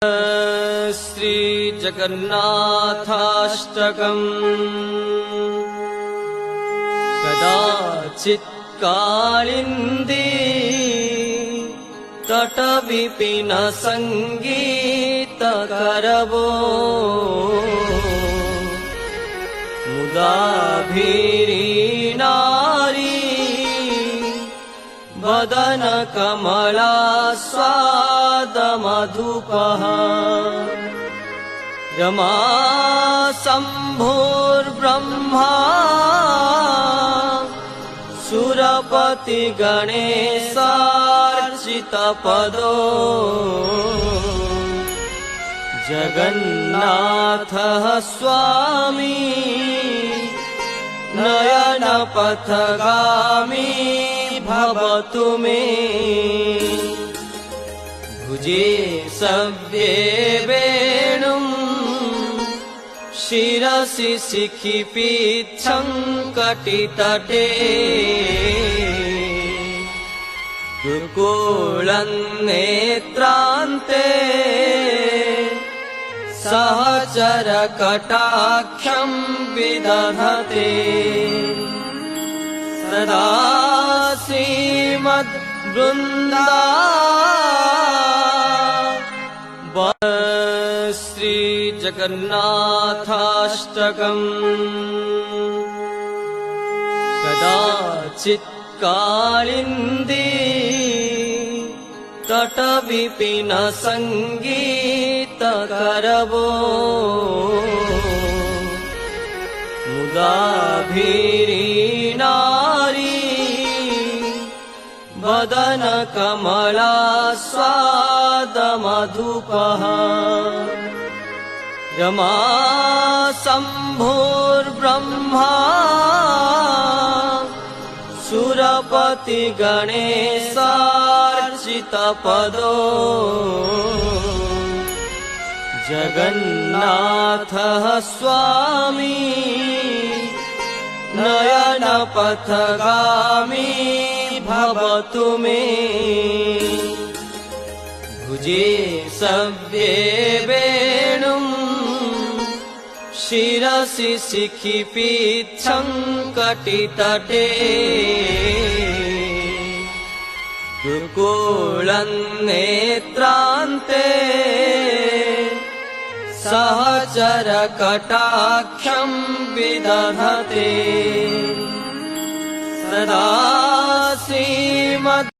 श्री जगन्नाथाष्टकम् कदाचित् कालिन्दी तटविपिन संगीतकरवो मुदाभिरीनारी वदन कमला स्वादमधुपः रमा शम्भुर्ब्रह्मा सुरपति गणेशार्चितपदो जगन्नाथः स्वामी नयनपथगामी भवतु मे भुजे सव्ये वेणुं शिरसि शिखिपीच्छं कटितटे दुर्गुलं नेत्रान्ते सहचरकटाक्षं विदधते सदा श्रीमद्वृन्दा श्री जगन्नाथाष्टकम् कदाचित् कालिन्दी तटविपिन संगीतकरवो मुदाभिरीनारी वदन कमला स्वादमधुपः रमा शम्भुर्ब्रह्मा सुरपति गणेशार्चितपदो जगन्नाथः स्वामी नयनपथगामी भवतु मे भुजे सव्ये वेणुं शिरसि शिखिपीच्छं कटितटे दुर्गुलं नेत्रान्ते सहचरकटाक्षं विदधते सदा श्रीमद्